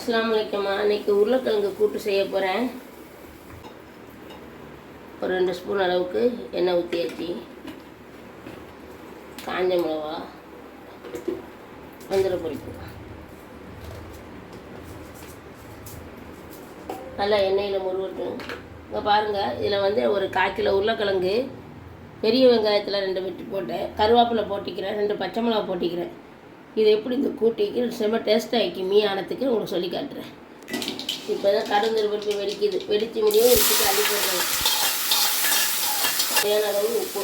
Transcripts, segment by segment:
அஸ்ஸலாமு அலைக்கும். அன்றைக்கி உருளைக்கிழங்கு கூட்டு செய்ய போகிறேன். ஒரு 2 ஸ்பூன் அளவுக்கு எண்ணெய் ஊற்றியாச்சு. காஞ்ச மிளகா, மஞ்சள் பொரிப்பு நல்லா எண்ணெயில் முருகட்டும். இங்கே பாருங்கள், இதில் வந்து ஒரு 1/4 கிலோ உருளைக்கிழங்கு, பெரிய வெங்காயத்தில் 2 வெட்டி போட்டேன், கருவேப்பிலை போட்டிக்கிறேன், 2 பச்சை மிளகா போட்டிக்கிறேன். இது எப்படி இந்த கூட்டிக்கு செம்ம டேஸ்ட்டாக ஆக்கி மீயானத்துக்கு உங்களுக்கு சொல்லி காட்டுறேன். இப்போ தான் கருந்தருப்பருப்பு வெடிக்குது, வெடித்து முடியும் வச்சுட்டு அள்ளி போடுறேன். தேவையான அளவு உப்பு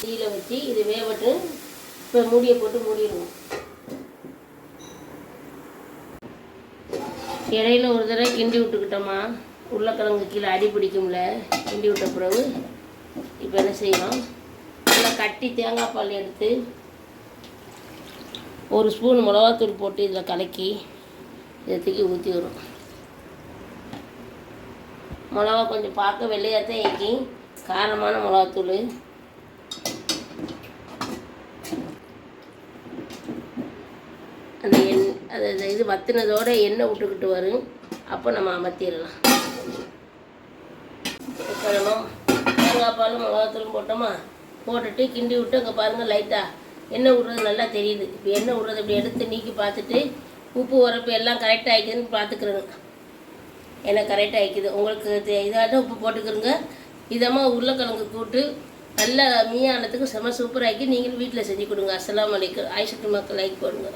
தீயில வச்சு இது வேகட்டு. இப்போ மூடியை போட்டு மூடிடுவோம். இடையில ஒரு தடவை கிண்டி விட்டுக்கிட்டோமா, உருளைக்கிழங்கு கீழே அடி பிடிக்கும்ல, கிண்டி விட்ட பிறகு இப்போ என்ன செய்யணும், நல்லா கட்டி தேங்காய் பால் எடுத்து 1 ஸ்பூன் மிளகாத்தூள் போட்டு இதில் கலக்கி இதை தூக்கி ஊற்றி வரும். மிளகா கொஞ்சம் பார்க்க வெள்ளையாக தான் ஏக்கி, காரமான மிளகாத்தூள். அந்த அது இது வத்தினதோட எண்ணெய் விட்டுக்கிட்டு வரும். அப்போ நம்ம அமர்த்திடலாம். இப்போ நம்ம தேங்காய் பாலும் மிளகாத்தூளும் போட்டோமா, போட்டுட்டு கிண்டி விட்டு அங்கே பாருங்கள் லைட்டாக எண்ணெய் விட்றது நல்லா தெரியுது. இப்போ எண்ணெய் விட்றது இப்படி எடுத்து நீக்கி பார்த்துட்டு உப்பு உரப்பு எல்லாம் கரெக்டாக ஆகிக்குதுன்னு பார்த்துக்கிறோங்க. எனக்கு கரெக்டாக ஆகிக்குது. உங்களுக்கு இதாக உப்பு போட்டுக்கிறோங்க. இதமாக உருளைக்கிழங்கு கூட்டு நல்லா மீயானத்துக்கு செம சூப்பராக ஆக்கி நீங்களும் வீட்டில் செஞ்சு கொடுங்க. அஸ்ஸலாமு அலைக்கும். ஆயிஷத்து மக்கள் லைக் போடுங்க.